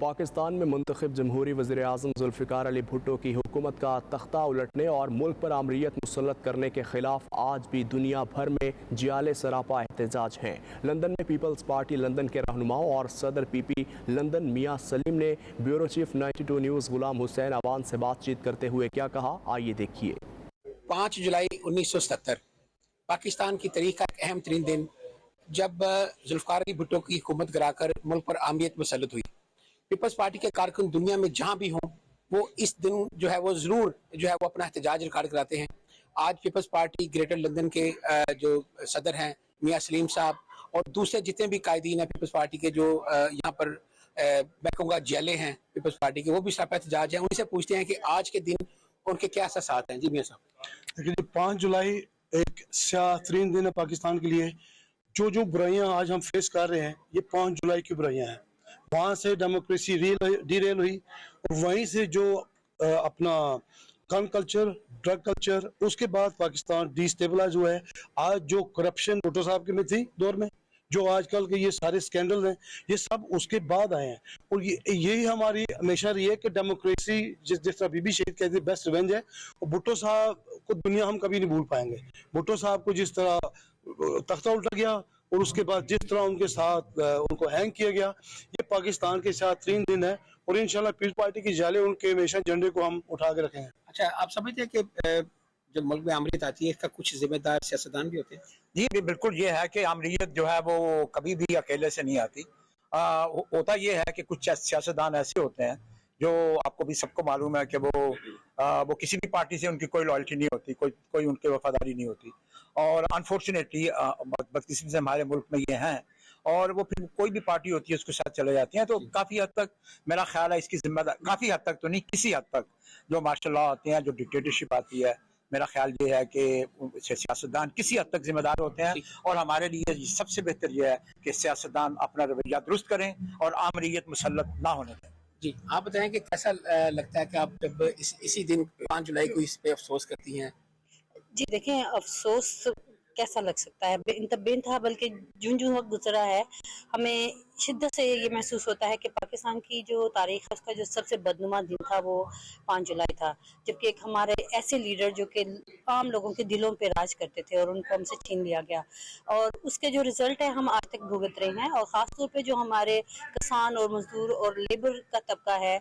پاکستان میں منتخب جمہوری وزیر اعظم ذوالفقار علی بھٹو کی حکومت کا تختہ الٹنے اور ملک پر آمریت مسلط کرنے کے خلاف آج بھی دنیا بھر میں جیالے سراپا احتجاج ہیں۔ لندن میں پیپلز پارٹی لندن کے رہنماؤں اور صدر پی پی لندن میاں سلیم نے بیورو چیف 92 نیوز غلام حسین اوان سے بات چیت کرتے ہوئے کیا کہا، آئیے دیکھیے۔ 5 جولائی 1977 پاکستان کی تاریخ کا ایک اہم ترین دن، جب ذوالفقار علی بھٹو کی حکومت گرا کر ملک پر آمریت مسلط ہوئی۔ پیپلز پارٹی کے کارکن دنیا میں جہاں بھی ہوں، وہ اس دن وہ ضرور وہ اپنا احتجاج ریکارڈ کراتے ہیں۔ آج پیپلز پارٹی گریٹر لندن کے جو صدر ہیں میاں سلیم صاحب اور دوسرے جتنے بھی قائدین ہیں پیپلز پارٹی کے، جو یہاں پر میں کہوں گا جیلے ہیں پیپلز پارٹی کے، وہ بھی سراپا احتجاج ہیں۔ ان سے پوچھتے ہیں کہ آج کے دن ان کے کیا احساسات ہیں۔ جی میاں صاحب۔ دیکھیے 5 جولائی ایک سیاہ ترین دن ہے پاکستان کے لیے۔ جو برائیاں آج ہم فیس کر رہے ہیں، یہ 5 جولائی کی برائیاں ہیں۔ وہاں سے ڈیموکریسی ڈی ریل ہوئی، اور وہیں سے جو اپنا گن کلچر، ڈرگ کلچر، اس کے بعد پاکستان ڈی سٹیبلائز ہوا ہے۔ آج جو کرپشن بھٹو صاحب کے میں تھی دور میں، جو آج کل کے یہ سارے سکینڈل ہیں، یہ سب اس کے بعد آئے ہیں۔ اور یہی ہماری ہمیشہ رہی ہے کہ ڈیموکریسی جس طرح بی بی شہید کہتے ہیں بیسٹ ریونج ہے، اور بھٹو صاحب کو دنیا ہم کبھی نہیں بھول پائیں گے۔ بھٹو صاحب کو جس طرح تختہ الٹا گیا اور اس کے بعد جس طرح ان کے ساتھ ان کو ہینگ کیا گیا، یہ پاکستان کے ساتھ ترین دن ہے، اور انشاءاللہ پیپلز پارٹی کی جالے ان کے ہمیشہ جھنڈے کو ہم اٹھا کے رکھیں گے۔ اچھا، آپ سمجھتے ہیں کہ جب ملک میں آمریت آتی ہے، اس کا کچھ ذمہ دار سیاستدان بھی ہوتے ہیں؟ جی بالکل، یہ ہے کہ آمریت وہ کبھی بھی اکیلے سے نہیں آتی۔ ہوتا یہ ہے کہ کچھ سیاستدان ایسے ہوتے ہیں جو آپ کو بھی سب کو معلوم ہے کہ وہ کسی بھی پارٹی سے ان کی کوئی لائلٹی نہیں ہوتی، کوئی ان کی وفاداری نہیں ہوتی، اور انفارچونیٹلی بدقسمتی سے ہمارے ملک میں یہ ہیں، اور وہ پھر کوئی بھی پارٹی ہوتی ہے اس کے ساتھ چلے جاتی ہیں۔ تو کافی حد تک میرا خیال ہے اس کی ذمہ دار، کافی حد تک تو نہیں، کسی حد تک جو مارشل لاء آتے ہیں، جو ڈکٹیٹرشپ آتی ہے، میرا خیال یہ ہے کہ سیاستدان کسی حد تک ذمہ دار ہوتے ہیں، اور ہمارے لیے سب سے بہتر یہ ہے کہ سیاستدان اپنا رویہ درست کریں اور آمریت مسلط نہ ہونے دیں۔ جی آپ بتائیں کہ کیسا لگتا ہے کہ آپ جب اسی دن 5 جولائی کو اس پہ افسوس کرتی ہیں؟ جی دیکھیں، افسوس کیسا لگ سکتا ہے، بے انتہا، بلکہ جون وقت گزرا ہے ہمیں شدت سے یہ محسوس ہوتا ہے کہ پاکستان کی جو تاریخ ہے اس کا جو سب سے بدنما دن تھا وہ 5 جولائی تھا، جبکہ ایک ہمارے ایسے لیڈر جو کہ عام لوگوں کے دلوں پہ راج کرتے تھے، اور ان کو ہم سے چھین لیا گیا، اور اس کے جو رزلٹ ہے ہم آج تک بھگت رہے ہیں۔ اور خاص طور پہ جو ہمارے کسان اور مزدور اور لیبر کا طبقہ ہے،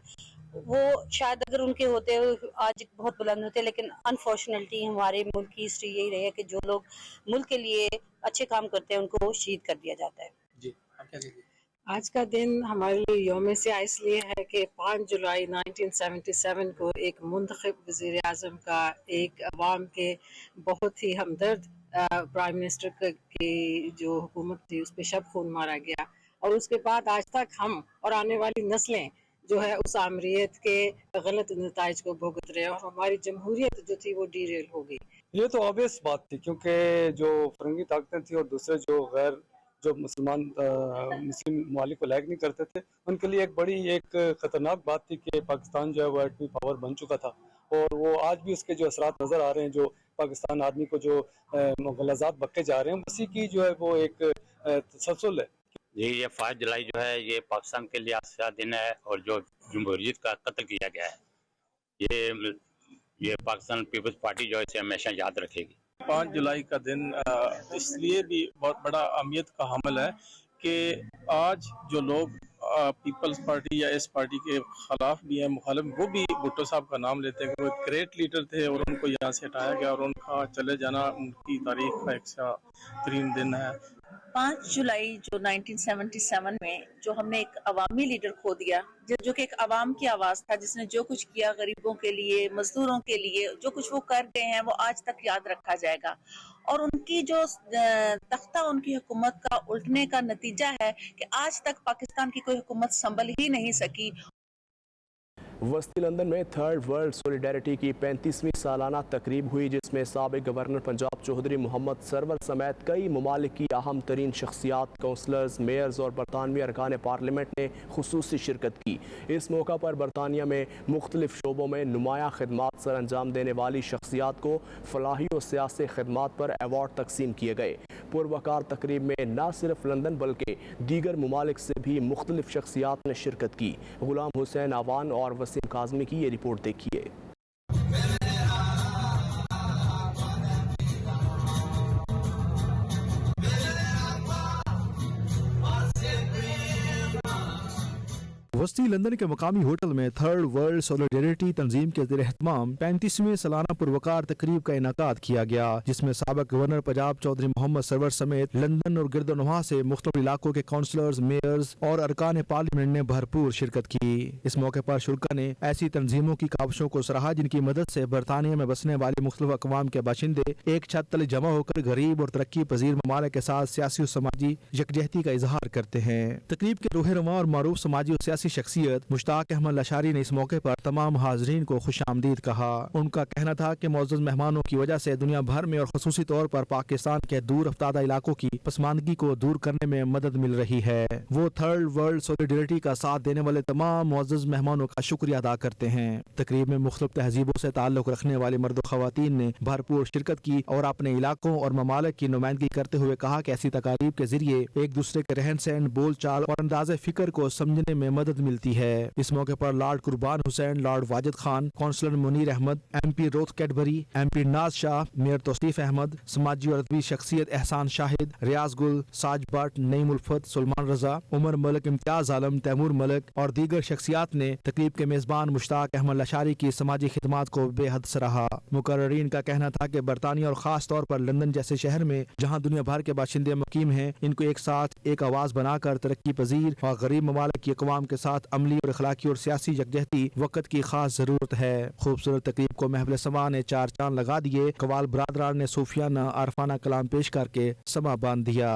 وہ شاید اگر ان کے ہوتے آج بہت بلند ہوتے، لیکن انفارچونیٹلی ہمارے ملک کی ہسٹری یہی رہی ہے کہ جو لوگ ملک کے لیے اچھے کام کرتے ہیں ان کو شہید کر دیا جاتا ہے۔ جی آپ کیا کہتے ہیں؟ آج کا دن ہمارے لیے یوم سیاہ اس لیے ہے کہ 5 جولائی 1977 کو ایک منتخب وزیر اعظم کا ایک عوام کے بہت ہی ہمدرد پرائم منسٹر کی جو حکومت تھی اس پہ شب خون مارا گیا، اور اس کے بعد آج تک ہم اور آنے والی نسلیں جو ہے اس آمریت کے غلط نتائج کو بھگت رہے ہیں، اور ہماری جمہوریت جو تھی وہ ڈی ریل ہو گئی۔ یہ تو obvious بات تھی، کیونکہ جو فرنگی طاقتیں تھیں اور دوسرے جو مسلم ممالک کو لائق نہیں کرتے تھے، ان کے لیے ایک خطرناک بات تھی کہ پاکستان جو ہے وہ ایٹمی پاور بن چکا تھا، اور وہ آج بھی اس کے جو اثرات نظر آ رہے ہیں، جو پاکستان آدمی کو جو مغالطات بکے جا رہے ہیں، اسی کی جو ہے وہ ایک تسلسل ہے۔ جی یہ 5 جولائی جو ہے یہ پاکستان کے لیے سیاہ دن ہے، اور جو جمہوریت کا قتل کیا گیا ہے، یہ پاکستان پیپلز پارٹی جو ہے اسے ہمیشہ یاد رکھے گی۔ 5 جولائی کا دن اس لیے بھی بہت بڑا اہمیت کا حامل ہے کہ آج جو لوگ پیپلز پارٹی یا اس پارٹی کے خلاف بھی ہیں، مخالف، وہ بھی بھٹو صاحب کا نام لیتے ہیں کہ وہ ایک گریٹ لیڈر تھے، اور ان کو یہاں سے ہٹایا گیا، اور ان کا چلے جانا ان کی تاریخ کا ایک سیاہ ترین دن ہے۔ 5 جولائی جو 1977 میں جو ہم نے ایک عوامی لیڈر کھو دیا، جو کہ ایک عوام کی آواز تھا، جس نے جو کچھ کیا غریبوں کے لیے، مزدوروں کے لیے، جو کچھ وہ کر گئے ہیں وہ آج تک یاد رکھا جائے گا، اور ان کی جو تختہ ان کی حکومت کا الٹنے کا نتیجہ ہے کہ آج تک پاکستان کی کوئی حکومت سنبھل ہی نہیں سکی۔ वस्ती लंदन में थर्ड वर्ल्ड सोलिडेरिटी की 35वीं सालाना तकरीब हुई, जिसमें साबिक गवर्नर पंजाब चौधरी मोहम्मद सरवर समेत कई ममालिक की अहम तरीन शख्सियात, काउंसलर्स, मेयर्स और बरतानवी अरकान पार्लियामेंट ने खुसूसी शिरकत की। इस मौका पर बरतानिया में मुख्तलिफ शोबों में नुमाया खिदमात सर अंजाम देने वाली शख्सियात को फलाही और सियासी खिदमात पर अवार्ड तकसीम किए गए। पुरवकार तकरीब में न सिर्फ लंदन बल्कि दीगर ममालिक से भी मुख्तलिफ शख्सियात ने शिरकत की। गुलाम हुसैन आवान और वसीम काज़मी की ये रिपोर्ट देखिए। वस्ती लंदन के मकामी होटल में थर्ड वर्ल्ड सोलिडेरिटी तंजीम के ज़ेर-ए-एहतमाम 35वीं सालाना पुरवकार तकरीब का इनेकाद किया गया, जिसमें साबिक गवर्नर पंजाब चौधरी मोहम्मद सरवर समेत लंदन और गिरदोनवा से मुख्तलिफ इलाकों के काउंसलर्स, मेयर्स और अरकान पार्लियामेंट ने भरपूर शिरकत की। इस मौके पर शुरा ने ऐसी तंजीमों की काविशों को सराहा जिनकी मदद से बरतानिया में बसने वाली मुख्तलिफ अक़वाम के बाशिंदे एक छत तले जमा होकर गरीब और तरक्की पजीर ममालिक के साथ सियासी और समाजी यकजहती का इजहार करते हैं। तकरीब के रूह रवां और मारूफ समाजी और सियासी शख्सियत मुश्ताक अहमद लशारी ने इस मौके पर तमाम हाजरीन को खुशामदीद कहा। उनका कहना था कि मौजूद मेहमानों की वजह से दुनिया भर में और खसूसी तौर पर पाकिस्तान के दूर अफ्तादा इलाकों की पसमानदगी को दूर करने में मदद मिल रही है। वो थर्ड वर्ल्ड सोलिडेरिटी का साथ देने वाले तमाम मौजूद मेहमानों का शुक्रिया अदा करते हैं। तकरीब में मुख्तलिफ तहजीबों से ताल्लुक रखने वाले मर्द ख़वातीन ने भरपूर शिरकत की और अपने इलाकों और ममालिक की नुमाइंदगी करते हुए कहा कि ऐसी तकारीब के जरिए एक दूसरे के रहन सहन, बोल चाल और अंदाज़े फिक्र को समझने में मदद मिलती है। इस मौके पर Lord Qurban Hussain, Lord Wajid Khan, councillor Munir Ahmed, MP Ruth Cadbury, MP Naz Shah, mayor Tausif Ahmad, समाजी और अदबी शख्सियत एहसान शाहिद, रियाज गुल, साज भट्ट, नईम उल्फत, सुलेमान रजा, उमर मलिक, इम्तियाज आलम, तैमूर मलिक और दीगर शख्सियात ने तकरीब के मेजबान मुश्ताक अहमद लशारी की समाजी खिदमात को बेहद सराहा। मुकर्ररीन का कहना था कि बरतानिया और खास तौर पर लंदन जैसे शहर में जहाँ दुनिया भर के बाशिंदे मुकीम हैं, इनको एक साथ एक आवाज़ बनाकर तरक्की पजीर और गरीब ममालिक की अक़वाम के साथ अमली और अखलाकी और सियासी यकजहती वक्त की खास जरूरत है। खूबसूरत तकरीब को महफिल समा ने चार चांद लगा दिए। कवाल बरादरान ने सूफियाना आरफाना कलाम पेश करके समा बांध दिया।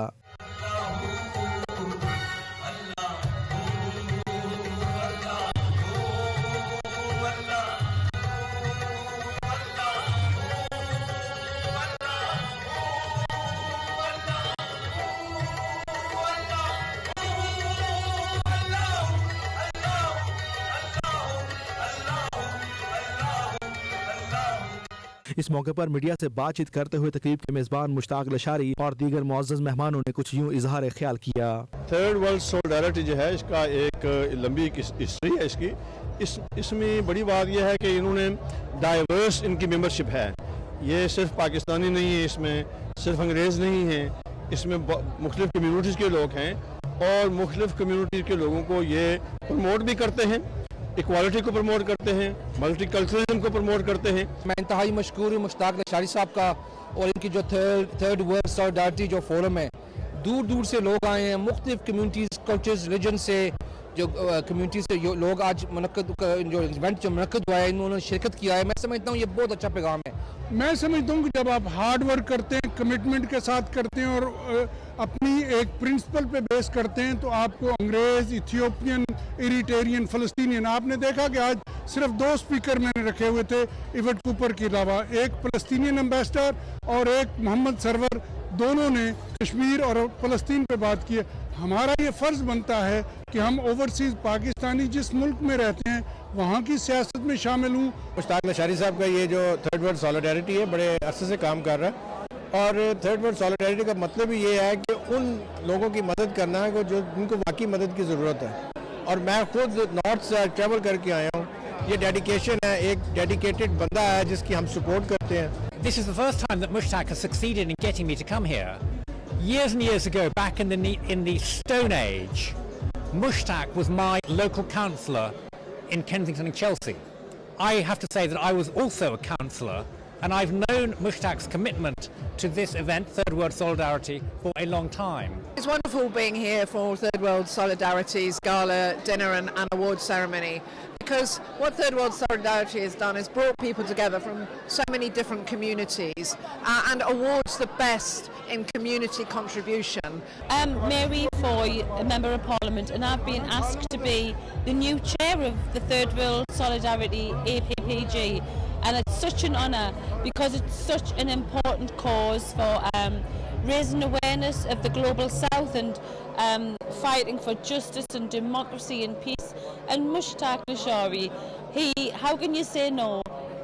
इस मौके पर मीडिया से बातचीत करते हुए तकरीब के मेजबान मुश्ताक लशारी और दीगर मुअज़्ज़ज़ मेहमानों ने कुछ यूँ इजहार ख्याल किया। थर्ड वर्ल्ड सोलिडेरिटी जो है इसका एक लंबी हिस्ट्री है इसकी। इसमें बड़ी बात यह है कि इन्होंने डाइवर्स इनकी मेंबरशिप है। ये सिर्फ पाकिस्तानी नहीं है, इसमें सिर्फ अंग्रेज़ नहीं हैं, इसमें मुख्तलिफ कम्यूनिटीज़ के लोग हैं और मुख्तलिफ कम्यूनिटीज़ के लोगों को ये प्रमोट भी करते हैं, इक्वालिटी को प्रमोट करते हैं, मल्टी कल्चरलिज्म को प्रमोट करते हैं। मैं इंतहाई मशकूर हूँ मुश्ताक लशारी साहब का और इनकी जो थर्ड वर्ल्ड सोलिडेरिटी जो फोरम है, दूर दूर से लोग आए हैं, मुख्तलिफ कम्यूनिटीज़, कल्चर्स, रिलीजन से जो कम्यूनिटी से जो लोग आज जो इवेंट जो मुनक्किद हुआ है इन्होंने शिरकत किया है। मैं समझता हूँ ये बहुत अच्छा पैगाम है। मैं समझता हूँ कि जब आप हार्ड वर्क करते हैं, कमिटमेंट के साथ करते हैं और अपनी एक प्रिंसिपल पे बेस करते हैं तो आपको अंग्रेज़, इथियोपियन, इरिट्रेरियन, फ़लस्तीनियन, आपने देखा कि आज सिर्फ 2 स्पीकर मैंने रखे हुए थे इवेंट कूपर के अलावा, एक फ़लस्तीनियन एम्बेसडर और एक मोहम्मद सरवर, दोनों ने कश्मीर और फ़लस्तीन पे बात की है। हमारा ये फ़र्ज़ बनता है कि हम ओवरसीज़ पाकिस्तानी जिस मुल्क में रहते हैं वहाँ की सियासत में शामिल हूँ। मुश्ताक लशारी साहब का ये जो थर्ड वर्ल्ड सॉलिडेरिटी है बड़े अरसे से काम कर रहा है और थर्ड वर्ल्ड सॉलिडेरिटी का मतलब ही ये है कि उन लोगों की मदद करना है जो जिनको वाकई मदद की ज़रूरत है। और मैं खुद नॉर्थ से ट्रैवल करके आया हूँ। ये डेडिकेशन है, एक डेडिकेटेड बंदा है जिसकी हम सपोर्ट करते हैं। This is the first time that Mushtaq has succeeded in getting me to come here. Years and years ago, back in the Stone Age, Mushtaq was my local councillor in Kensington and Chelsea. I have to say that I was also a councillor, and I've known Mushtaq's commitment to this event, Third World Solidarity, for a long time. It's wonderful being here for Third World Solidarity's gala dinner and award ceremony because what Third World Solidarity has done is brought people together from so many different communities and awards the best in community contribution. Mary Foy, a Member of Parliament, and I've been asked to be the new chair of the Third World Solidarity APPG, and it's such an honour because it's such an important cause for raising awareness of the Global South and fighting for justice and democracy and peace. And Mushtaq Nashari, how can you say no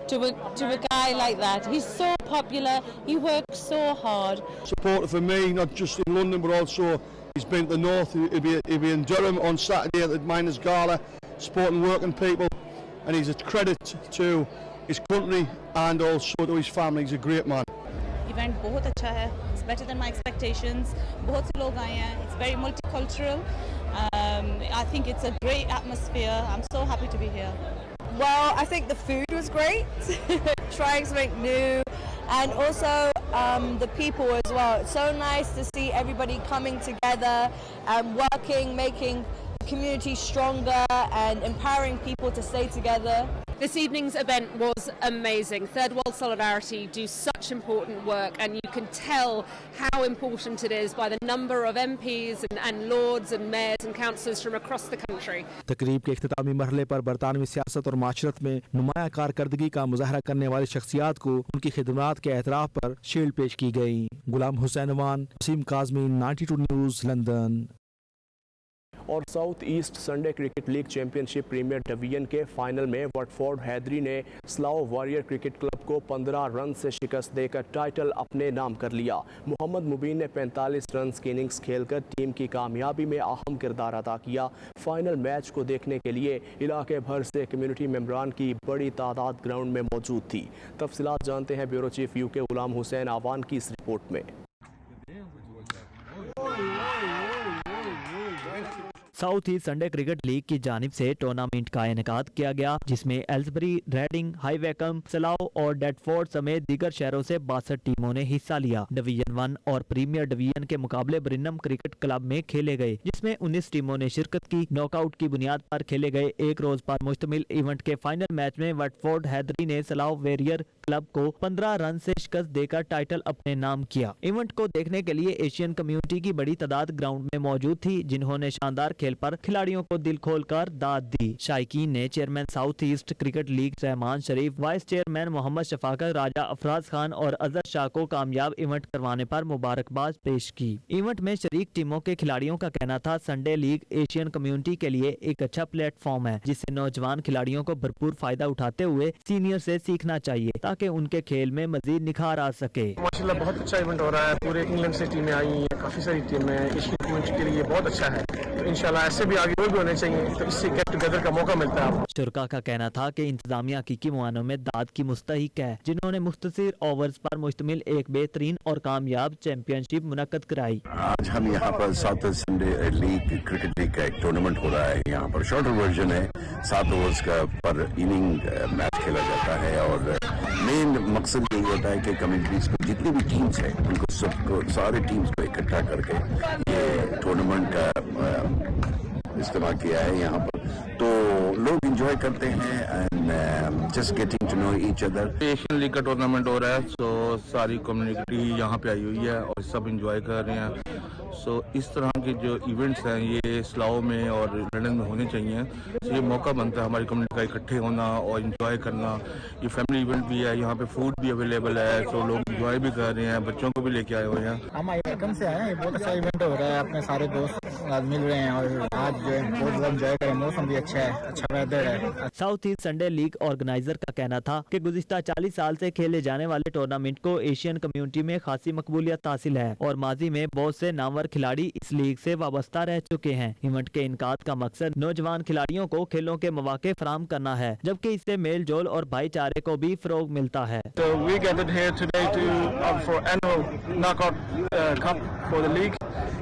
to a guy like that? He's so popular, he works so hard. Supporter for me, not just in London but also he's been to the north, he'll be in Durham on Saturday at the Miners' Gala, supporting working people, and he's a credit to his country and also to his family. He's a great man. Event बहुत अच्छा है, it's better than my expectations. बहुत से लोग आए हैं, it's very multicultural. I think it's a great atmosphere. I'm so happy to be here. Well, I think the food was great, trying something new, and also the people as well. It's so nice to see everybody coming together and working, making the community stronger and empowering people to stay together. This evening's event was amazing. Third World Solidarity do such important work, and you can tell how important it is by the number of MPs and lords and mayors and councillors from across the country. तकरीब के इख्तितामी मरहले पर बरतानवी सियासत और माशरत में नुमाया कारकर्दगी का मुजाहरा करने वाली शख्सियात को उनकी खिदमात के एतराफ़ पर शील्ड पेश की गई। Ghulam Hussain Aman, Waseem Kazmi, 92 News, London. और South East Sunday cricket league championship premier division के फाइनल में वटफोर्ड हैदरी ने स्लाओ वॉरियर क्रिकेट क्लब को 15 रन से शिकस्त देकर टाइटल अपने नाम कर लिया। मोहम्मद मुबीन ने 45 रन की इनिंग्स खेलकर टीम की कामयाबी में अहम किरदार अदा किया। फाइनल मैच को देखने के लिए इलाके भर से कम्युनिटी मेंबरान की बड़ी तादाद ग्राउंड में मौजूद थी। तफसीलात जानते हैं bureau chief UK Ghulam Hussain आवान की इस रिपोर्ट में। South East Sunday cricket league की जानिब से टूर्नामेंट का इनेकाद किया गया, जिसमें एल्सबरी, रेडिंग, हाई वैकम, सलाओ और डेडफोर्ड समेत दीगर शहरों से 62 टीमों ने हिस्सा लिया। डिवीजन 1 और प्रीमियर डिवीजन के मुकाबले ब्रिनम क्रिकेट क्लब में खेले गए, जिसमें 19 टीमों ने शिरकत की। नॉकआउट की बुनियाद पर खेले गए एक रोज पर मुश्तमिल इवेंट के फाइनल मैच में वटफोर्ड हैदरी ने सलाओ वेरियर क्लब को 15 रन से शिकस्त देकर टाइटल अपने नाम किया। इवेंट को देखने के लिए एशियन कम्युनिटी की बड़ी तादाद ग्राउंड में मौजूद थी, जिन्होंने शानदार खेल पर खिलाड़ियों को दिल खोलकर दाद दी। शायकीन ने chairman South East cricket league Rahman Sharif, vice chairman Mohammad Shafaqat, Raja Afraz Khan और अजहर शाह को कामयाब इवेंट करवाने पर मुबारकबाद पेश की। इवेंट में शरीक टीमों के खिलाड़ियों का कहना था, संडे लीग एशियन कम्युनिटी के लिए एक अच्छा प्लेटफॉर्म है, जिससे नौजवान खिलाड़ियों को भरपूर फायदा उठाते हुए सीनियर से सीखना चाहिए, ताकि उनके खेल में मजीद निखार आ सके। माशाल्लाह बहुत अच्छा इवेंट हो रहा है, पूरे इंग्लैंड से टीमें आई हैं, काफी सारी टीमें एशियन कम्युनिटी के लिए बहुत अच्छा है। तो इंशाल्लाह ऐसे भी आगे भी होने चाहिए, तो इससे गेट टुगेदर का मौका मिलता है। शुरका का कहना था कि इंतजामिया हकीकी मुआनों में दाद की मुस्तहिक है, जिन्होंने मुख्तसर ओवर्स पर मुश्तमिल एक बेहतरीन और कामयाब चैंपियनशिप मुनक्कद कराई। आज हम यहाँ पर south Sunday league cricket league का एक टूर्नामेंट हो रहा है। यहाँ पर शॉर्टर वर्जन है, 7 ओवर्स का पर इनिंग मैच खेला जाता है, और मेन मकसद यही होता है कि कम्युनिटीज को जितनी भी टीम्स हैं उनको सबको सारे टीम्स को इकट्ठा करके ये टूर्नामेंट का इस्तेमाल किया है यहाँ पर, तो लोग एंजॉय करते हैं and just getting to know each other. Asian league का टूर्नामेंट हो रहा है, सो सारी कम्युनिटी यहाँ पे आई हुई है और सब एंजॉय कर रहे हैं। सो इस तरह के जो इवेंट्स हैं ये स्लाओ में और लंदन में होने चाहिए। तो ये मौका बनता है हमारी कम्युनिटी का इकट्ठे होना और एंजॉय करना। ये फैमिली इवेंट भी है, यहाँ पे फूड भी अवेलेबल है, तो लोग एंजॉय भी कर रहे हैं, बच्चों को भी लेके आए हुए हैं। हम आइकन से आए हैं, बहुत अच्छा इवेंट हो रहा है, अपने सारे दोस्त आज मिल रहे हैं और आज जो है बहुत एंजॉय करें, मौसम भी अच्छा है, अच्छा वेदर है। South East Sunday league organiser का कहना था कि गुज़िश्ता 40 साल से खेले जाने वाले टूर्नामेंट को एशियन कम्युनिटी में खासी मकबूलियत हासिल है और माजी में बहुत से नामवर खिलाड़ी इस लीग से वाबस्ता रह चुके हैं। इवेंट के इनकाद का मकसद नौजवान खिलाड़ियों को खेलों के मौके फराहम करना है, जबकि इससे मेल जोल और भाईचारे को भी फरोग मिलता है। So we gathered here today for annual knockout cup for the league.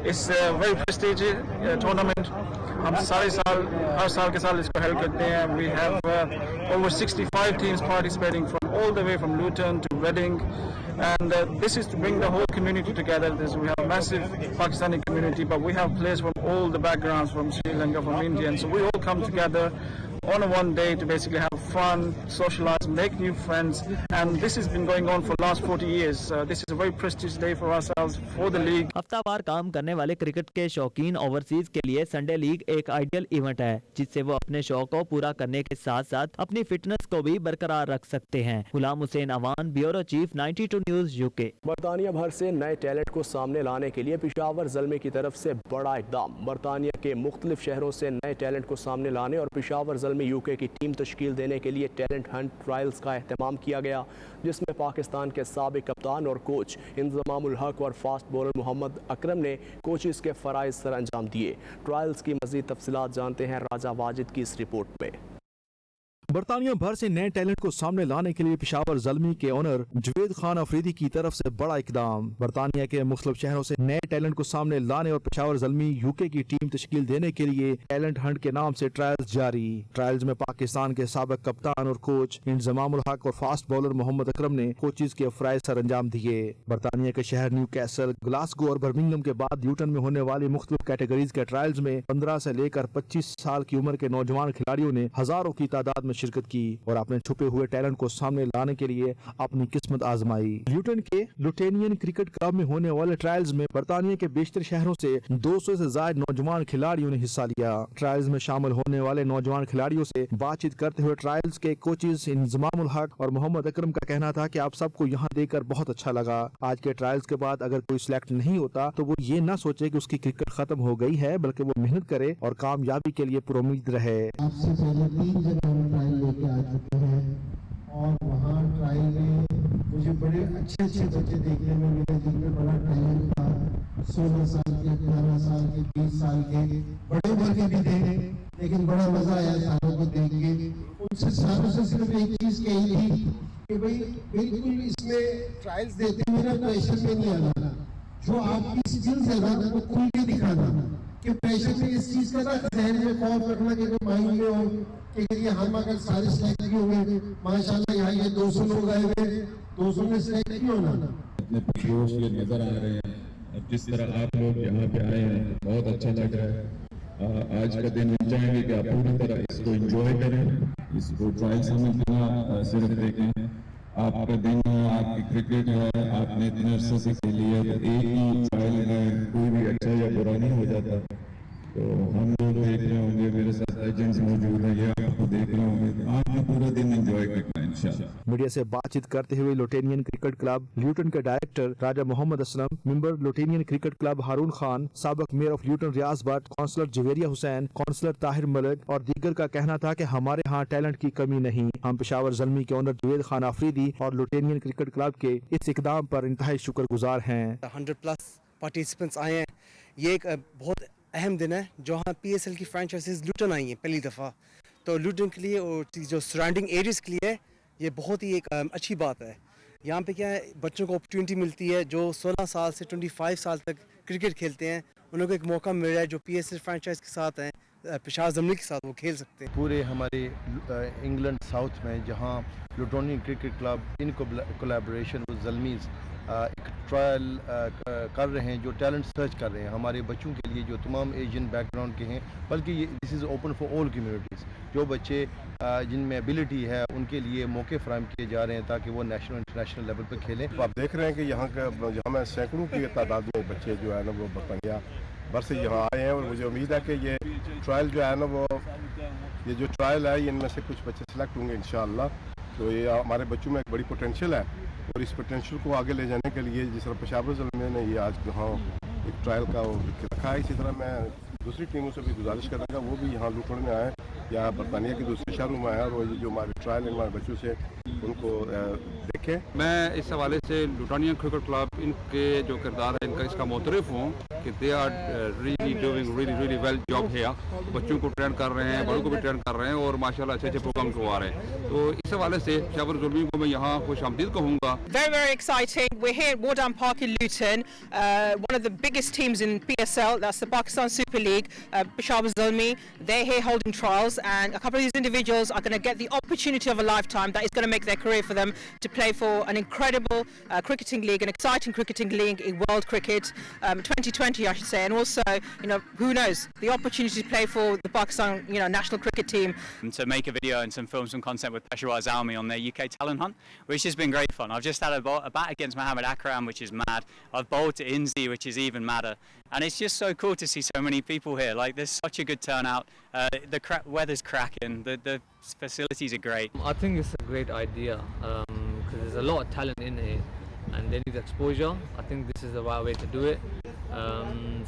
It's a very prestigious tournament. हम सारे साल हर साल के साल इसको हेल्प करते हैं। We have over 65 teams participating from all the way from Luton to Reading, and this is to bring the whole community together. We have a massive Pakistani community, but we have players from all the backgrounds, from Sri Lanka, from India, and so we all come together on a one day to basically have fun, socialize, make new friends, and this has been going on for the last 40 years. This is a very prestigious day for ourselves, for the league. हफ्तावार काम करने वाले cricket के शौकीन overseas के लिए Sunday league एक ideal event है जिससे वो अपने शौक को पूरा करने के साथ साथ अपनी फिटनेस को भी बरकरार रख सकते हैं। Ghulam Hussain Awan, bureau chief, 92 news UK. बरतानिया भर से नए टैलेंट को सामने लाने के लिए पेशावर ज़ल्मी की तरफ से बड़ा इक़दाम। बरतानिया के मुख्तलिफ शहरों से नए टैलेंट को सामने लाने और पेशावर ज़ल्मी यूके की टीम तश्कील देने के लिए टैलेंट हंट ट्रायल्स का एहतमाम किया गया, जिसमें पाकिस्तान के साबिक कप्तान और कोच इंज़मामुल हक और फास्ट बॉलर मोहम्मद अकरम ने कोचेस के फ़राइज़ सर अंजाम दिए। ट्रायल्स की मज़ीद तफसीलात जानते हैं राजा वाजिद की इस रिपोर्ट में। बरतानिया भर से नए टैलेंट को सामने लाने के लिए पेशावर ज़ल्मी के ओनर जवेद खान अफरीदी की तरफ से बड़ा इकदाम। बरतानिया के मुख्तलिफ शहरों से नए टैलेंट को सामने लाने और पेशावर ज़ल्मी यूके की टीम तश्कील देने के लिए टैलेंट हंट के नाम से ट्रायल्स जारी। ट्रायल्स में पाकिस्तान के साबिक कप्तान और कोच इंज़मामुल हक और फास्ट बॉलर मोहम्मद अकरम ने कोचेस के फ़राइज़ सर अंजाम दिए। बरतानिया के शहर न्यू कैसल, ग्लासगो और बर्मिंघम के बाद ल्यूटन में होने वाली मुख्तलिफ कैटेगरीज के ट्रायल्स में 15 से लेकर 25 साल की उम्र के नौजवान खिलाड़ियों ने हजारों की तादाद में शिरकत की और अपने छुपे हुए टैलेंट को सामने लाने के लिए अपनी किस्मत आजमाई। ल्यूटन के लुटेनियन क्रिकेट क्लब में होने वाले ट्रायल्स में बरतानिया के बेशतर शहरों से 200 से ज्यादा नौजवान खिलाड़ियों ने हिस्सा लिया। ट्रायल्स में शामिल होने वाले नौजवान खिलाड़ियों से बातचीत करते हुए ट्रायल्स के कोचेस इंज़मामुल हक और मोहम्मद अकरम का कहना था कि आप सबको यहाँ देखकर बहुत अच्छा लगा। आज के ट्रायल्स के बाद अगर कोई सिलेक्ट नहीं होता तो वो ये ना सोचे कि उसकी क्रिकेट खत्म हो गई है, बल्कि वो मेहनत करे और कामयाबी के लिए पुरुम्मीद रहे। आपसे पहले 3 जगह हम ट्रायल लेके आ चुके हैं और वहाँ ट्रायल में मुझे बड़े अच्छे बच्चे देखने में मिले जिनमें बड़ा टैलेंट था। 16 साल के, 18 साल के, 20 साल के, बड़े उम्र के भी थे, लेकिन बड़ा मजा आया सारों को देख के। उनसे सारों से सिर्फ एक चीज कही थी कि भाई बिल्कुल इसमें ट्रायल्स देते हुए ना प्रेशर में नहीं आना, जो आपकी स्किल्स है ना वो खुल के दिखाना, कि प्रेशर में इस चीज का ना जहन में खौफ रखना कि माइंड में हो कि ये हम अगर सारे सिलेक्ट नहीं होंगे, माशाल्लाह यहाँ ये 200 लोग आए हुए, 200 में सिलेक्ट नहीं होना। अपने जोश ये नजर आ रहे हैं, जिस तरह आप लोग यहाँ पे आए हैं बहुत अच्छा लग रहा है। आज का दिन हम चाहेंगे कि आप पूरी तरह इसको एंजॉय करें, इसको ट्रायल्स में बिना सिर्फ देखें। आपका दिन है, आपकी क्रिकेट है, आपने इतने अरसे से खेली है, तो एक ही ट्रायल में कोई भी अच्छा या बुरा नहीं हो जाता। तो हम लोग देख रहे होंगे, मेरे साथ एजेंट्स मौजूद हैं, ये आपको देख रहे होंगे, तो आपने पूरा दिन एंजॉय करना है इंशाल्लाह। मीडिया से बातचीत करते हुए लुटेनियन क्रिकेट क्लब ल्यूटन के director Raja Mohammad Aslam, member Lutonian cricket club Haroon Khan, साबिक mayor of Luton Riaz Bhatt, councillor Javeria Hussain, councillor Tahir Malik और दीगर का कहना था कि हमारे यहाँ टैलेंट की कमी नहीं। हम पेशावर ज़ल्मी के ओनर जवेद खान आफरीदी और लुटेनियन क्रिकेट क्लब के इस इकदाम पर इंतहाई शुक्रगुजार हैं। 100+ पार्टिसिपेंट्स आए हैं। ये एक बहुत अहम दिन है जहाँ PSL की फ्रेंचाइजीज लूटन आई हैं पहली दफ़ा, तो लूटन के लिए और जो सराउंडिंग एरियाज़ के लिए ये बहुत ही एक अच्छी बात है। यहाँ पे क्या है, बच्चों को अपॉर्चुनिटी मिलती है जो 16 साल से 25 साल तक क्रिकेट खेलते हैं, उनको एक मौका मिल रहा है जो PSL फ्रेंचाइज के साथ हैं, पेशावर ज़ल्मी के साथ वो खेल सकते हैं। पूरे हमारे इंग्लैंड साउथ में जहाँ Lutonian cricket club in collaboration with Zalmis एक ट्रायल कर रहे हैं, जो टैलेंट सर्च कर रहे हैं हमारे बच्चों के लिए जो तमाम एशियन बैकग्राउंड के हैं, बल्कि this is open for all communities. जो बच्चे जिनमें एबिलिटी है उनके लिए मौके फराहम किए जा रहे हैं ताकि वो नेशनल इंटरनेशनल लेवल पर खेलें। तो आप देख रहे हैं कि यहाँ में सैकड़ों की तादाद में बच्चे जो है ना वो बरतानिया भर से यहाँ आए हैं, और मुझे उम्मीद है कि ये ट्रायल जो है ना वो ये जो ट्रायल है इनमें से कुछ बच्चे सेलेक्ट होंगे इंशाअल्लाह। तो ये हमारे बच्चों में एक बड़ी पोटेंशियल है, और इस पोटेंशियल को आगे ले जाने के लिए जिस तरह पेशावर ज़ल्मी ने ये आज यहाँ एक ट्रायल का रखा है, इसी तरह मैं दूसरी टीमों से भी गुजारिश करूँगा वो भी यहाँ लूटने में आए या बरतानिया के दूसरे शहरों में आए और जो हमारे ट्रायल हमारे बच्चों से उनको देखें। मैं इस हवाले से लुटानियन क्रिकेट क्लब इनके जो किरदार है इनका इसका मोतरफ हूँ कि they are really doing really well job here. बच्चों को ट्रेन कर रहे हैं, बड़ों को भी ट्रेन कर रहे हैं और माशाल्लाह अच्छे प्रोग्राम करवा रहे हैं। तो इस हवाले से पेशावर ज़ल्मी को मैं यहाँ खुशामदीद कहूँगा। Very exciting. We're here at Wardam Park in Luton, one of the biggest teams in PSL. That's the Pakistan Super League. Peshawar Zalmi, they're here holding trials, and a couple of these individuals are going to get the opportunity of a lifetime that is going to make their career for them to play for an incredible cricketing league, an exciting cricketing league in world cricket. 2020 I should say, and also, who knows, the opportunity to play for the Pakistan, national cricket team. To make a video and some content with Peshawar Zalmi on their UK talent hunt, which has been great fun. I've just had a bat against Mohammad Akram, which is mad. I've bowled to Inzi, which is even madder. And it's just so cool to see so many people here. Like, there's such a good turnout. The weather's cracking. The facilities are great. I think it's a great idea because there's a lot of talent in here and they need exposure. I think this is the right way to do it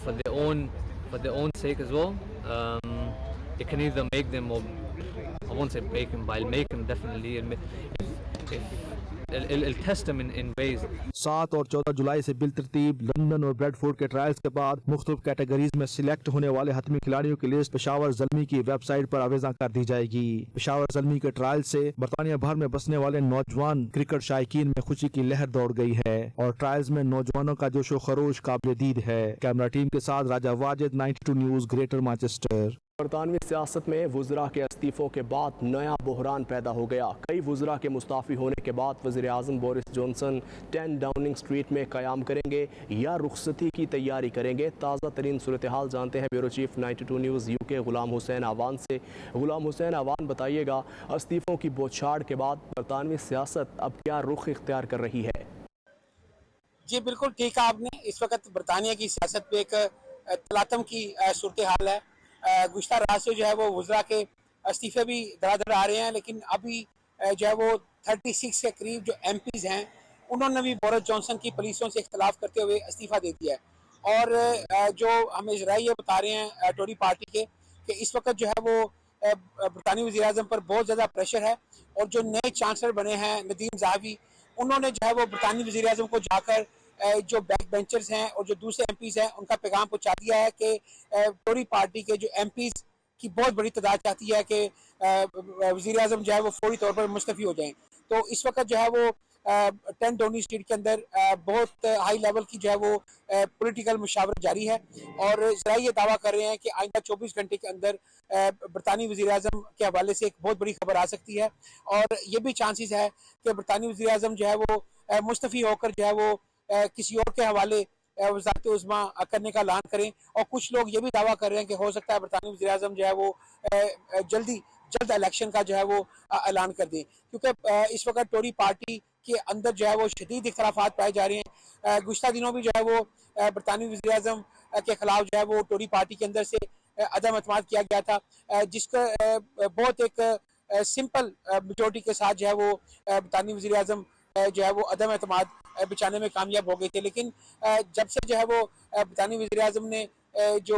for their own sake as well. It can either make them, or I won't say break them, but it'll make them definitely. It'll test them in ways. 7 और 14 जुलाई से बिलतरतीब London और Bradford के trials के बाद मुख्तलिफ categories में select होने वाले हतमी खिलाड़ियों की लिस्ट पेशावर ज़ल्मी की वेबसाइट पर आवेज़ा कर दी जाएगी। पेशावर ज़ल्मी के ट्रायल से बरतानिया भर में बसने वाले नौजवान क्रिकेट शायकीन में खुशी की लहर दौड़ गई है और ट्रायल्स में नौजवानों का जोशो खरोश काबिल दीद है। कैमरा टीम के साथ राजा वाजिद, 92 न्यूज़, ग्रेटर मैनचेस्टर। बरतानवी सियासत में वुज़रा के इस्तीफ़ों के बाद नया बहरान पैदा हो गया। कई वुज़रा के मुस्ताफ़ी होने के बाद वज़ीर आज़म बोरिस जॉनसन 10 डाउनिंग स्ट्रीट में क़याम करेंगे या रुखसती की तैयारी करेंगे। ताज़ा तरीन सूरत हाल जानते हैं ब्यूरो चीफ 92 न्यूज़ UK ग़ुलाम हुसैन आवान से। ग़ुलाम हुसैन आवान, बताइएगा, इस्तीफ़ों की बौछार के बाद बरतानवी सियासत अब क्या रुख इख्तियार कर रही है? जी बिल्कुल ठीक है आपने। इस वक्त बरतानिया की सियासत पे एक तलातम की सूरत हाल है। गुज़श्ता रात से जो है वो वुज़रा के इस्तीफ़े भी धड़ाधड़ आ रहे हैं, लेकिन अभी जो है वो 36 के करीब जो MPs हैं उन्होंने भी बोरिस जॉनसन की पॉलिसियों से इख्तलाफ करते हुए इस्तीफ़ा दे दिया है। और जो हमें ज़राए ये बता रहे हैं टोरी पार्टी के कि इस वक्त जो है वो बरतानी वज़ीर आज़म पर बहुत ज़्यादा प्रेशर है और जो नए चांसलर बने हैं नदीम ज़ाहवी, उन्होंने जो है वो बरतानी वज़ीर आज़म को जाकर जो बैक बेंचर्स हैं और जो दूसरे MPs हैं उनका पैगाम पहुंचा दिया है कि टोरी पार्टी के जो MPs की बहुत बड़ी तादाद चाहती है कि वज़ीर आज़म जो है वो फौरी तौर पर मुस्तफ़ी हो जाएं। तो इस वक्त जो है वो 10 डाउनिंग स्ट्रीट के अंदर बहुत हाई लेवल की जो है वो पॉलिटिकल मुशावरत जारी है और ज़रा ये दावा कर रहे हैं कि आइंदा 24 घंटे के अंदर बरतानी वज़ीर आज़म के हवाले से एक बहुत बड़ी खबर आ सकती है और ये भी चांसेस है कि बरतानी वज़ीर आज़म जो है वो मुस्तफ़ी होकर जो है वो किसी और के हवाले वज़ारत उज़्मा करने का ऐलान करें। और कुछ लोग ये भी दावा कर रहे हैं कि हो सकता है बरतानी वज़ीर आज़म जो है वो जल्द इलेक्शन का जो है वो ऐलान कर दें, क्योंकि इस वक्त टोरी पार्टी के अंदर जो है वो शदीद इख्तलाफात पाए जा रहे हैं। गुज़श्ता दिनों भी जो है वो बरतानी वज़ीर आज़म के खिलाफ जो है वो टोरी पार्टी के अंदर से अदम एतमाद किया गया था, जिसका बहुत एक सिंपल मेजॉरिटी के साथ जो है वो बरतानी वज़ीर आज़म जो है वो अदम एतमाद बचाने में कामयाब हो गए थे। लेकिन जब से जो है वो बरतानी वज़ीर आज़म ने जो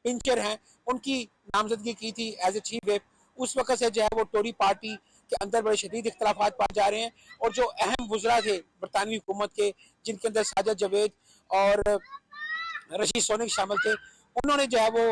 पिंचर हैं उनकी नामजदगी की थी एज ए चीफ व्हिप, उस वक्त से जो है वो टोरी पार्टी के अंदर बड़े शदीद इख्तलाफात पाए जा रहे हैं और जो अहम वुज़रा थे बरतानवी हुकूमत के, जिनके अंदर साजिद जावेद और रशीद सोनिक शामिल थे, उन्होंने जो है वो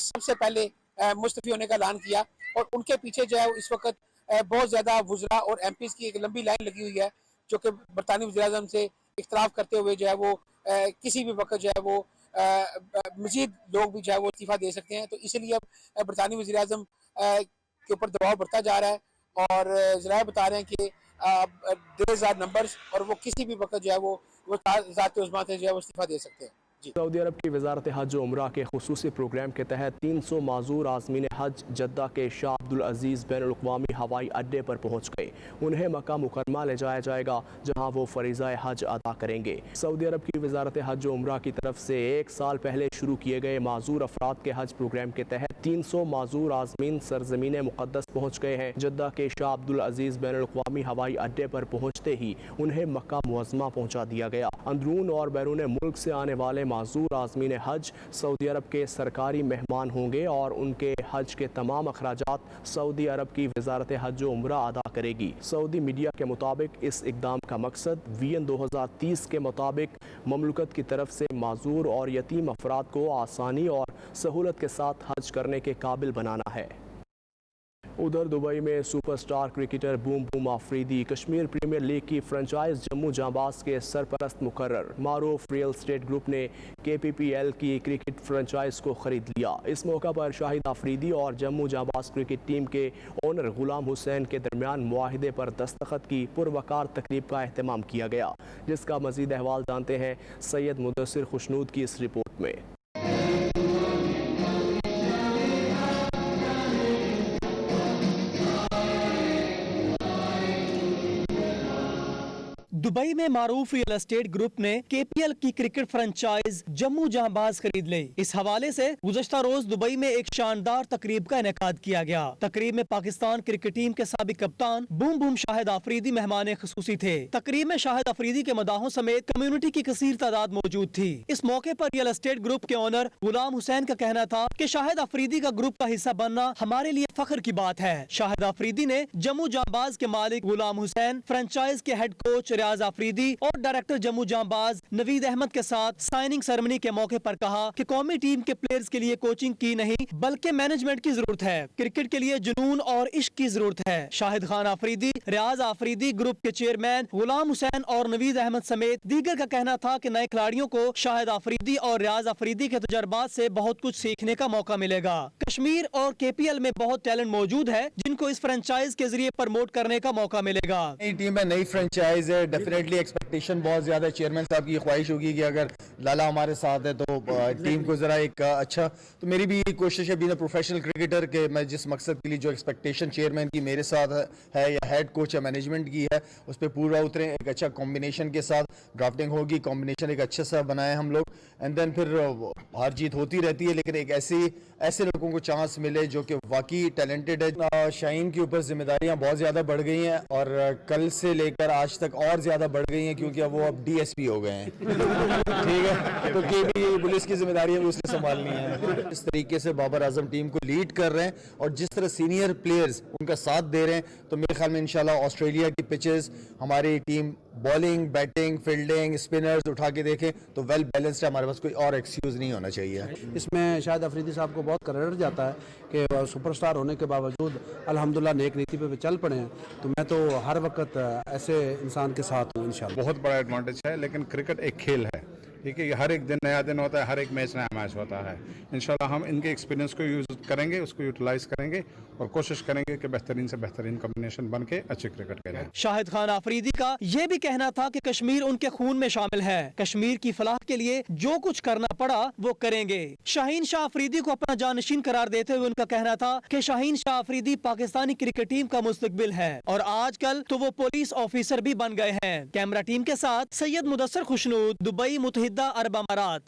सबसे पहले मुस्तफ़ी होने का ऐलान किया और उनके पीछे जो है इस वक्त बहुत ज़्यादा वुज़रा और MPs की एक लंबी लाइन लगी हुई है जो कि बरतानी वज़ीर आज़म से इख्तलाफ करते हुए जो है वो किसी भी वक्त जो है वो मज़ीद लोग भी जो है वो इस्तीफ़ा दे सकते हैं। तो इसीलिए अब बरतानी वज़ीर आज़म के ऊपर दबाव बढ़ता जा रहा है और ज़राए बता रहे हैं कि देयर आर नंबर्स और वो किसी भी वक्त जो है वो ज़ात उज़्मा से जो है वो इस्तीफ़ा दे सकते हैं। सऊदी अरब की वज़ारत हज और उम्रा के खुसूसी प्रोग्राम के तहत 300 माजूर आज़मीन हज जद्दा के शाह अब्दुल अजीज़ बैनुल-अक़वामी हवाई अड्डे पर पहुँच गए। उन्हें मक्का मुकरमा ले जाया जाएगा जहाँ वो फ़रीज़ा हज अदा करेंगे। सऊदी अरब की वज़ारत हज और उम्रा की तरफ से 1 साल पहले शुरू किए गए माजूर अफराद के हज प्रोग्राम के तहत 300 माजूर आज़मीन सरज़मीन मुक़द्दस पहुँच गए हैं। जद्दा के शाह अब्दुल अजीज़ बैनुल-अक़वामी हवाई अड्डे पर पहुँचते ही उन्हें मक्का मुअज़्ज़मा पहुँचा दिया गया। अंदरून और बैरून मुल्क से आने वाले माजूर आज़मीन हज सऊदी अरब के सरकारी मेहमान होंगे और उनके हज के तमाम अखराजात सऊदी अरब की वज़ारत हज और उम्रा अदा करेगी। सऊदी मीडिया के मुताबिक इस इक़दाम का मकसद वियन 2030 के मुताबिक ममलकत की तरफ से माजूर और यतीम अफराद को आसानी और सहूलत के साथ हज करने के काबिल बनाना है। उधर दुबई में superstar cricketer boom boom Afridi Kashmir premier league की फ्रेंचाइज जम्मू जांबाज के सरपरस्त मुकर्रर। मारूफ रियल एस्टेट ग्रुप ने KPPL की क्रिकेट फ्रेंचाइज को खरीद लिया। इस मौका पर शाहिद आफरीदी और जम्मू जांबाज क्रिकेट टीम के ओनर गुलाम हुसैन के दरमियान मुआहिदे पर दस्तखत की पुरवकार तकरीब का एहतमाम किया गया, जिसका मजीद अहवाल जानते हैं सैयद मुदस्सिर खुशनूद की इस रिपोर्ट में। दुबई में मारूफ रियल एस्टेट ग्रुप ने KPL की क्रिकेट फ्रेंचाइज जम्मू जहांबाज खरीद ली। इस हवाले से गुज़श्ता रोज दुबई में एक शानदार तकरीब का इनेकाद किया गया। तकरीब में पाकिस्तान क्रिकेट टीम के साबिक कप्तान बूम बूम शाहिद आफरीदी मेहमान खुसूसी थे। तकरीब में शाहिद आफरीदी के मदाहों समेत कम्युनिटी की कसीर तादाद मौजूद थी। इस मौके पर रियल एस्टेट ग्रुप के ओनर गुलाम हुसैन का कहना था कि शाहिद आफरीदी का ग्रुप का हिस्सा बनना हमारे लिए फख्र की बात है। शाहिद आफरीदी ने जम्मू जांबाज के मालिक गुलाम हुसैन, फ्रेंचाइज के हेड कोच रियाज आफरीदी और डायरेक्टर जम्मू जांबाज नवीद अहमद के साथ साइनिंग सेरेमनी के मौके पर कहा कि कौमी टीम के प्लेयर्स के लिए कोचिंग की नहीं बल्कि मैनेजमेंट की जरूरत है। क्रिकेट के लिए जुनून और इश्क की जरूरत है। शाहिद खान आफरीदी, रियाज आफरीदी ग्रुप के चेयरमैन गुलाम हुसैन और नवीद अहमद समेत दीगर का कहना था कि नए खिलाड़ियों को शाहिद आफरीदी और रियाज आफरीदी के तजुर्बात से बहुत कुछ सीखने का मौका मिलेगा। कश्मीर और KPL में बहुत टैलेंट मौजूद है जिनको इस फ्रेंचाइज के जरिए प्रमोट करने का मौका मिलेगा। नई टीम है, नई फ्रेंचाइज है, डेफिनेटली एक्सपेक्टेशन बहुत ज्यादा है। चेयरमैन साहब की ख्वाहिश होगी कि अगर लाला हमारे साथ है तो टीम को जरा एक अच्छा, तो मेरी भी कोशिश है बीइंग अ प्रोफेशनल क्रिकेटर के मैं जिस मकसद के लिए जो एक्सपेक्टेशन चेयरमैन की मेरे साथ है या हेड कोच या मैनेजमेंट की है उस पर पूरा उतरे। एक अच्छा कॉम्बिनेशन के साथ ड्राफ्टिंग होगी, कॉम्बिनेशन एक अच्छा सा बनाए हम लोग, एंड देन फिर हार जीत होती रहती है लेकिन एक ऐसे लोगों को चांस मिले जो कि वाकई टैलेंटेड है। शाहीन के ऊपर जिम्मेदारियां बहुत ज़्यादा बढ़ गई हैं और कल से लेकर आज तक और ज़्यादा बढ़ गई हैं क्योंकि अब वो अब DSP हो गए हैं। ठीक है, तो KPL पुलिस की जिम्मेदारियां भी उसने संभालनी है। इस तरीके से बाबर आजम टीम को लीड कर रहे हैं और जिस तरह सीनियर प्लेयर्स उनका साथ दे रहे हैं तो मेरे ख्याल में इंशाल्लाह ऑस्ट्रेलिया की पिचेस हमारी team bowling, batting, fielding, spinners उठा के देखें तो वेल बैलेंस्ड है। हमारे पास कोई और एक्सक्यूज नहीं होना चाहिए। इसमें शायद अफरीदी साहब को बहुत क्रेडिट जाता है कि सुपरस्टार होने के बावजूद अल्हम्दुलिल्लाह नेक नीति पे चल पड़े हैं। तो मैं तो हर वक्त ऐसे इंसान के साथ हूँ इंशाल्लाह। बहुत बड़ा एडवांटेज है, लेकिन क्रिकेट एक खेल है, ठीक है, हर एक दिन नया दिन होता है, हर एक मैच नया मैच होता है। इंशाल्लाह हम इनके एक्सपीरियंस को यूज करेंगे, उसको यूटिलाइज करेंगे और कोशिश करेंगे कि बेहतरीन से बेहतरीन कॉम्बिनेशन बन के अच्छे क्रिकेट खेलें। शाहिद खान आफरीदी का यह भी कहना था कि कश्मीर उनके खून में शामिल है। कश्मीर की फलाह के लिए जो कुछ करना पड़ा वो करेंगे। शाहीन शाह आफरीदी को अपना जानशीन करार देते हुए उनका कहना था कि शाहीन शाह आफरीदी पाकिस्तानी क्रिकेट टीम का मुस्तकबिल है और आजकल तो वो पुलिस ऑफिसर भी बन गए हैं। कैमरा टीम के साथ सैयद मुदस्सिर खुशनूद, दुबई, मुत्तहिदा अरब अमारात।